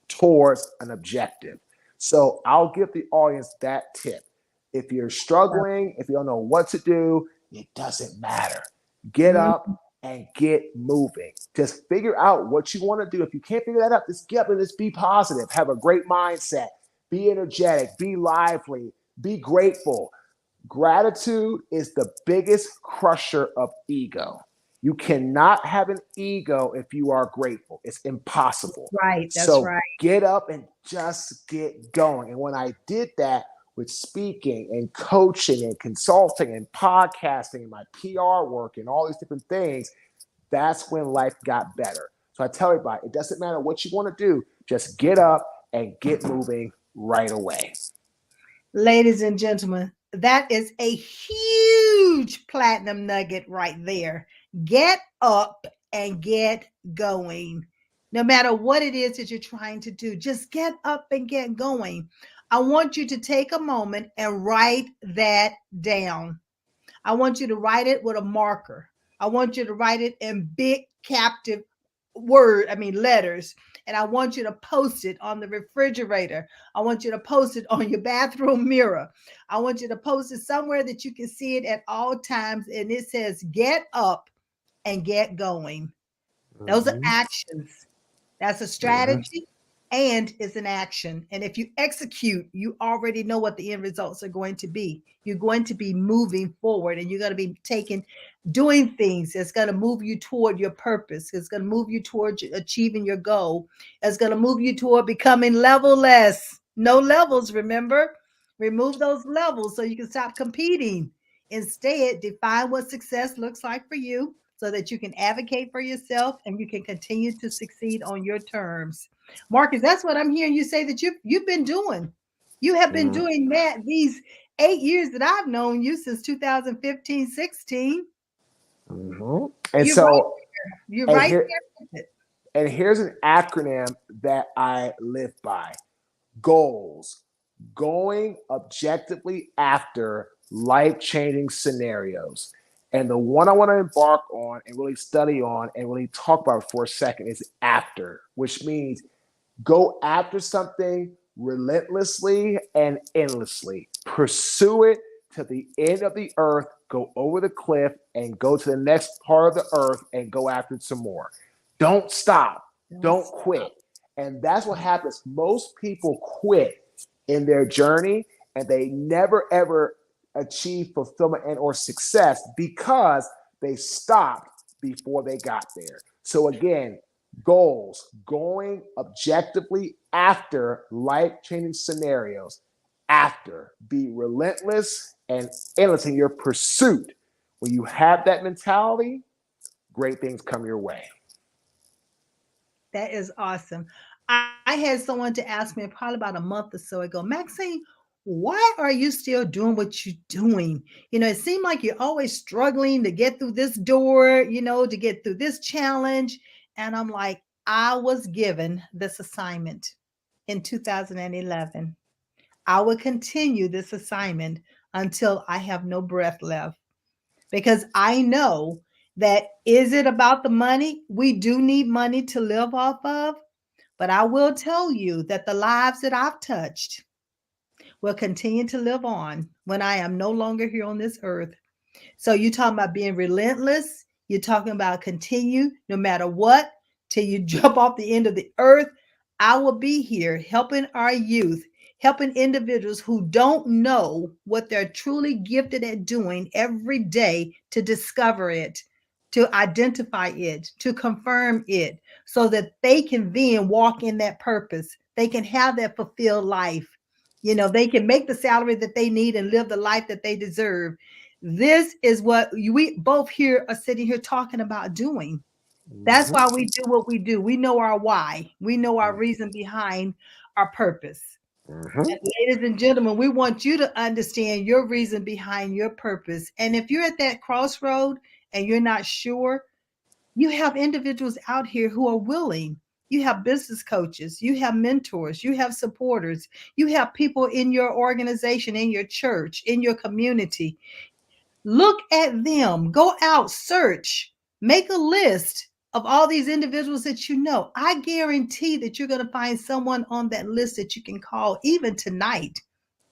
towards an objective. So I'll give the audience that tip. If you're struggling, if you don't know what to do, it doesn't matter. Get Mhm. up and get moving. Just figure out what you want to do. If you can't figure that out, just get up and just be positive. Have a great mindset. Be energetic. Be lively. Be grateful. Gratitude is the biggest crusher of ego. You cannot have an ego if you are grateful. It's impossible. Right. That's So right. get up and just get going. And when I did that with speaking and coaching and consulting and podcasting and my PR work and all these different things, that's when life got better. So I tell everybody, it doesn't matter what you want to do, just get up and get moving right away. Ladies and gentlemen, that is a huge platinum nugget right there. Get up and get going. No matter what it is that you're trying to do, just get up and get going. I want you to take a moment and write that down. I want you to write it with a marker. I want you to write it in big captive letters. And I want you to post it on the refrigerator. I want you to post it on your bathroom mirror. I want you to post it somewhere that you can see it at all times. And it says, get up and get going. Those are Mm-hmm. actions. That's a Mm-hmm. strategy and it's an action. And if you execute, you already know what the end results are going to be. You're going to be moving forward and you're going to be doing things that's going to move you toward your purpose. It's going to move you toward achieving your goal. It's going to move you toward becoming level less. No levels, remember? Remove those levels so you can stop competing. Instead, define what success looks like for you so that you can advocate for yourself and you can continue to succeed on your terms. Marcus, that's what I'm hearing you say that you've been doing. You have been Mm-hmm. doing that these 8 years that I've known you since 2015, 16. Mm-hmm. And You're right so, there. You're and right here, there with it. and here's an acronym that I live by: goals, going objectively after life changing scenarios. And the one I want to embark on and really study on and really talk about for a second is after, which means go after something relentlessly and endlessly. Pursue it to the end of the earth, go over the cliff, and go to the next part of the earth and go after it some more. Don't stop. Don't Don't stop. quit. And that's what happens. Most people quit in their journey and they never ever achieve fulfillment and or success because they stopped before they got there. So again, goals, going objectively after life-changing scenarios, after, be relentless and endless in your pursuit. When you have that mentality, great things come your way. That is awesome. I had someone to ask me probably about a month or so ago, Maxine, why are you still doing what you're doing? It seemed like you're always struggling to get through this door, to get through this challenge. And I'm like, I was given this assignment in 2011. I will continue this assignment until I have no breath left because I know that is it about the money? We do need money to live off of. But I will tell you that the lives that I've touched will continue to live on when I am no longer here on this earth. So you talking about being relentless. You're talking about continue no matter what till you jump off the end of the earth. I will be here helping our youth, helping individuals who don't know what they're truly gifted at doing every day to discover it, to identify it, to confirm it, so that they can then walk in that purpose. They can have that fulfilled life. They can make the salary that they need and live the life that they deserve. This is what we both here are sitting here talking about doing. That's Mm-hmm. why we do what we do. We know our why. We know our reason behind our purpose. Mm-hmm. And ladies and gentlemen, we want you to understand your reason behind your purpose. And if you're at that crossroad and you're not sure, you have individuals out here who are willing You have business coaches, you have mentors, you have supporters, you have people in your organization, in your church, in your community. Look at them, go out, search, make a list of all these individuals that you know. I guarantee that you're going to find someone on that list that you can call even tonight,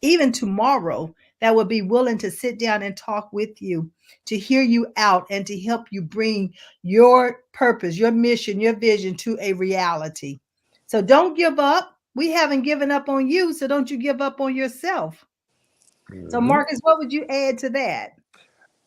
even tomorrow, that would be willing to sit down and talk with you, to hear you out, and to help you bring your purpose, your mission, your vision to a reality. So don't give up. We haven't given up on you, so don't you give up on yourself. So, Mhm. Marcus, what would you add to that?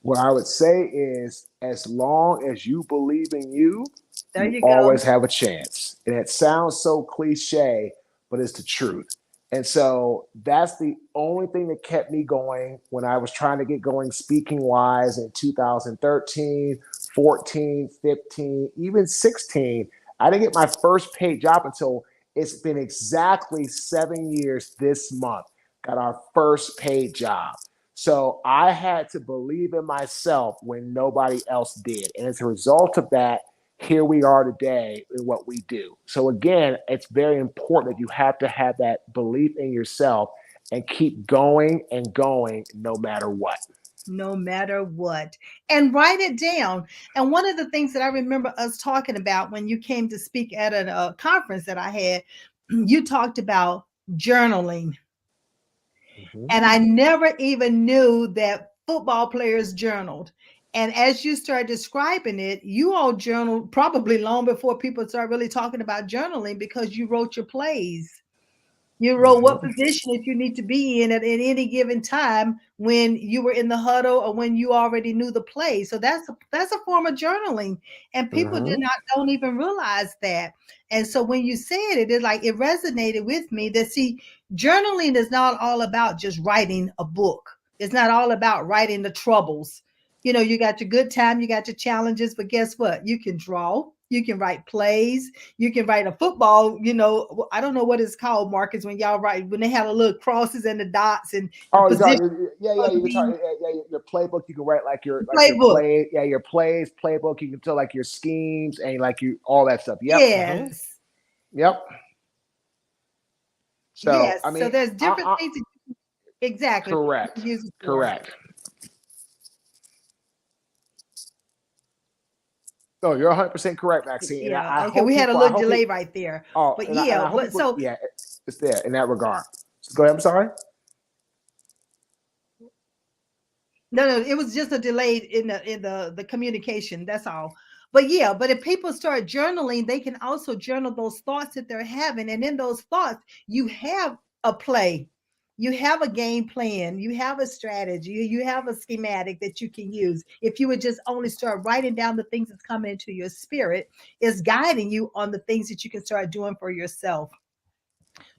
What I would say is, as long as you believe in you, There you you go. always have a chance. And it sounds so cliche, but it's the truth. And so that's the only thing that kept me going when I was trying to get going speaking wise in 2013, 14, 15, even 16. I didn't get my first paid job until it's been exactly 7 years this month. Got our first paid job. So I had to believe in myself when nobody else did. And as a result of that, here we are today in what we do. So again, it's very important that you have to have that belief in yourself and keep going and going no matter what. No matter what. And write it down. And one of the things that I remember us talking about when you came to speak at a conference that I had, you talked about journaling. Mm-hmm. And I never even knew that football players journaled. And as you start describing it, you all journaled probably long before people start really talking about journaling, because you wrote your plays. You wrote what Mm-hmm. position that you need to be in at any given time when you were in the huddle or when you already knew the play. So that's a form of journaling, and people Mm-hmm. don't even realize that. And so when you said it, it resonated with me that, see, journaling is not all about just writing a book. It's not all about writing the troubles. You got your good time, you got your challenges, but guess what? You can draw, you can write plays, you can write a football, I don't know what it's called, Marcus, when y'all write, when they have the little crosses and the dots and the Oh, you position talk, yeah, yeah. going to You can talk, be, your playbook. You can write the like your playbook. play, yeah, your plays, playbook. You can tell like your schemes and like you all that stuff. Yep, mm-hmm. Yes. Yep. So Yes. I So mean, there's different things that exactly you can correct, use it for. correct. No, you're 100% correct, Maxine. And Yeah. I Okay. hope We had a people. I little hope delay people. right there. Oh, But and yeah, I hope but people. so Yeah, it's there in that regard. So go ahead. I'm sorry. no, it was just a delay in the communication. That's all. But yeah, but if people start journaling, they can also journal those thoughts that they're having, and in those thoughts, you have a play, you have a game plan, you have a strategy, you have a schematic that you can use. If you would just only start writing down the things that's coming into your spirit, is guiding you on the things that you can start doing for yourself.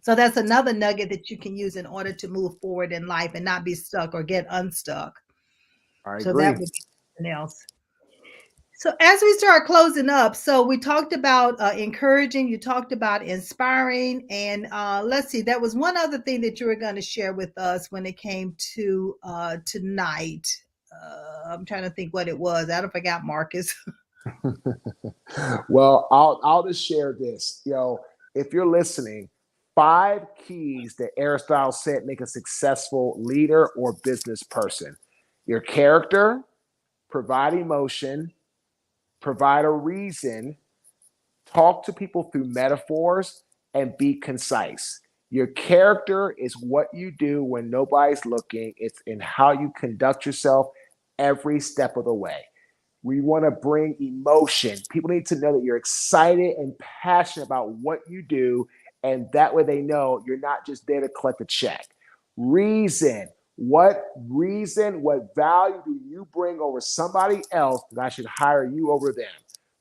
So that's another nugget that you can use in order to move forward in life and not be stuck or get unstuck. I So that agree. would be something else. So as we start closing up, so we talked about encouraging, you talked about inspiring, and let's see, that was one other thing that you were going to share with us when it came to tonight. I'm trying to think what it was. I don't forgot, Marcus. Well, I'll just share this. If you're listening, 5 keys that Aristotle said make a successful leader or business person: your character, provide emotion, provide a reason, talk to people through metaphors, and be concise. Your character is what you do when nobody's looking. It's in how you conduct yourself every step of the way. We want to bring emotion. People need to know that you're excited and passionate about what you do, and that way they know you're not just there to collect a check. Reason. What value do you bring over somebody else that I should hire you over them?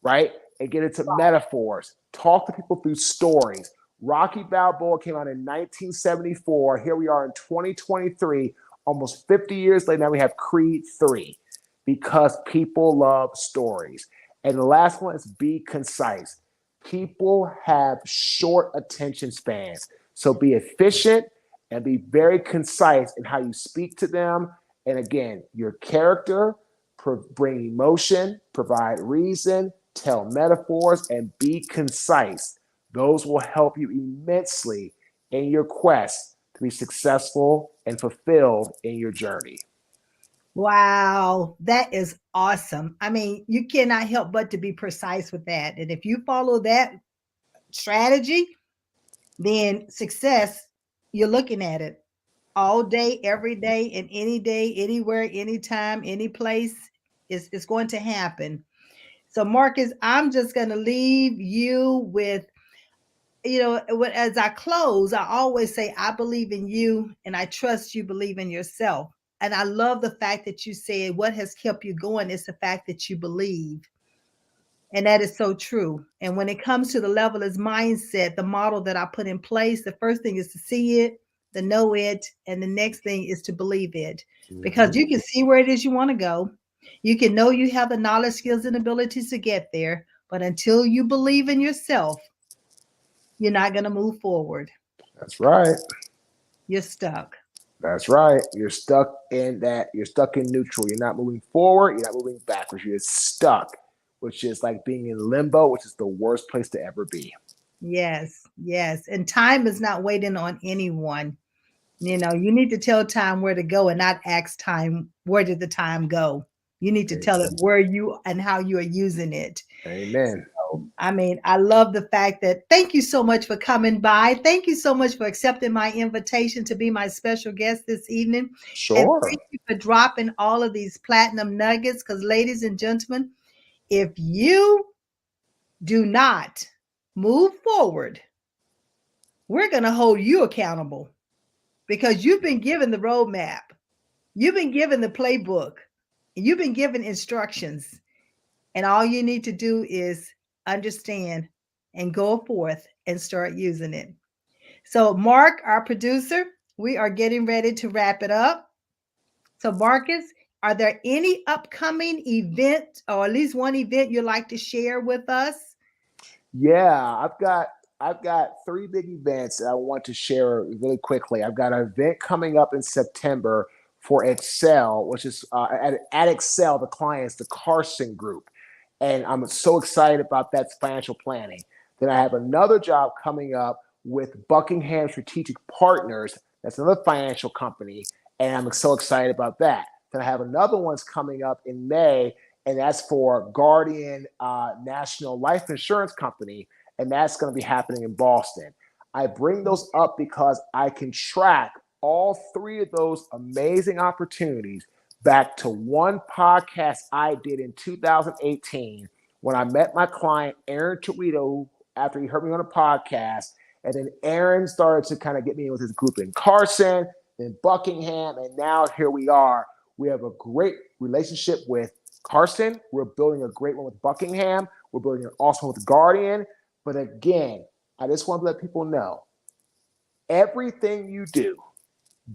Right? And get into metaphors. Talk to people through stories. Rocky Balboa came out in 1974. Here we are in 2023, almost 50 years later. Now we have Creed 3 because people love stories. And the last one is be concise. People have short attention spans. So be efficient and be very concise in how you speak to them. And again, your character, bring emotion, provide reason, tell metaphors, and be concise. Those will help you immensely in your quest to be successful and fulfilled in your journey. Wow, that is awesome. I mean, you cannot help but to be precise with that. And if you follow that strategy, then success, you're looking at it all day, every day, and any day, anywhere, anytime, any place is going to happen. So, Marcus, I'm just going to leave you with, as I close, I always say, I believe in you and I trust you believe in yourself. And I love the fact that you said what has kept you going is the fact that you believe. And that is so true. And when it comes to the level is mindset, the model that I put in place, the first thing is to see it, to know it, and the next thing is to believe it. Because Mhm. you can see where it is you want to go. You can know you have the knowledge, skills, and abilities to get there. But until you believe in yourself, you're not going to move forward. That's right. You're stuck. That's right. You're stuck in that. You're stuck in neutral. You're not moving forward. You're not moving backwards. You're stuck, which is like being in limbo, which is the worst place to ever be. Yes, yes. And time is not waiting on anyone. You need to tell time where to go and not ask time, where did the time go? You need to tell it where you and how you are using it. Amen. So, I mean, I love the fact that thank you so much for coming by. Thank you so much for accepting my invitation to be my special guest this evening. And Sure. thank you for dropping all of these platinum nuggets. Because, ladies and gentlemen, if you do not move forward, we're going to hold you accountable because you've been given the roadmap. You've been given the playbook. You've been given instructions. And all you need to do is understand and go forth and start using it. So, Mark, our producer, we are getting ready to wrap it up. So, Marcus, are there any upcoming events or at least one event you'd like to share with us? Yeah, I've got three big events that I want to share really quickly. I've got an event coming up in September for Excel, which is at Excel, the clients, the Carson Group, and I'm so excited about that financial planning. Then I have another job coming up with Buckingham Strategic Partners. That's another financial company, and I'm so excited about that. Then I have another one's coming up in May, and that's for Guardian National Life Insurance Company, and that's going to be happening in Boston. I bring those up because I can track all three of those amazing opportunities back to one podcast I did in 2018 when I met my client, Aaron Torito, after he heard me on a podcast. And then Aaron started to kind of get me in with his group in Carson, then Buckingham, and now here we are. We have a great relationship with Carson. We're building a great one with Buckingham. We're building an awesome one with Guardian. But again, I just want to let people know everything you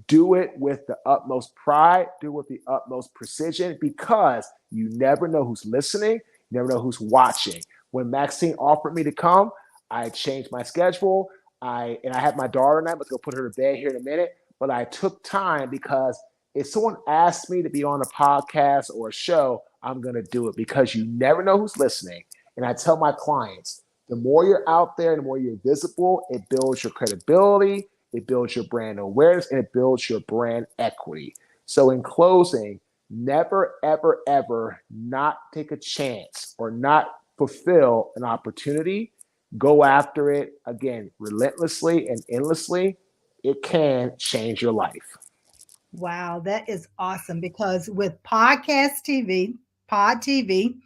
do it with the utmost pride, do it with the utmost precision, because you never know who's listening, you never know who's watching. When Maxine offered me to come, I changed my schedule. I have my daughter and I, but go put her to bed here in a minute. But I took time because if someone asks me to be on a podcast or a show, I'm going to do it because you never know who's listening. And I tell my clients, the more you're out there, the more you're visible, it builds your credibility, it builds your brand awareness, and it builds your brand equity. So in closing, never, ever, ever not take a chance or not fulfill an opportunity. Go after it again, relentlessly and endlessly. It can change your life. Wow, that is awesome because with podcast TV, Pod TV,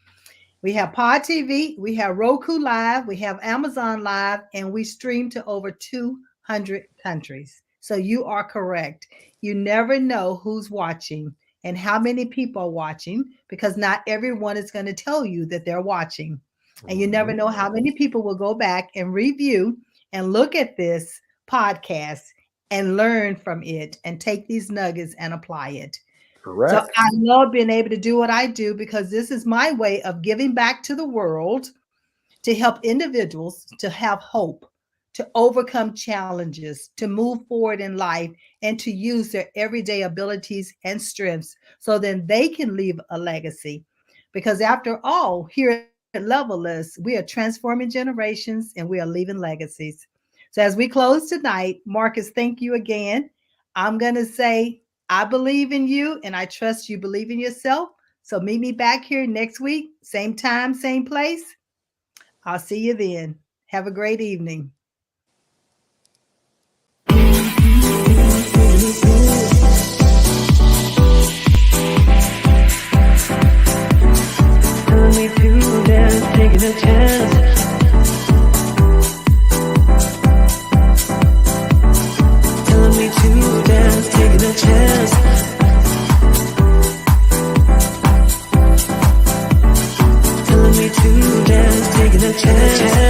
we have Pod TV, we have Roku Live, we have Amazon Live, and we stream to over 200 countries. So you are correct. You never know who's watching and how many people are watching because not everyone is going to tell you that they're watching. And you never know how many people will go back and review and look at this podcast and learn from it and take these nuggets and apply it. So Correct. I love being able to do what I do because this is my way of giving back to the world to help individuals to have hope, to overcome challenges, to move forward in life, and to use their everyday abilities and strengths so then they can leave a legacy. Because after all, here in life, level us. We are transforming generations and we are leaving legacies. So as we close tonight, Marcus, thank you again. I'm going to say, I believe in you and I trust you believe in yourself. So meet me back here next week, same time, same place. I'll see you then. Have a great evening. Telling me to dance, taking a chance. Telling me to dance, taking a chance. Telling me to dance, taking a chance.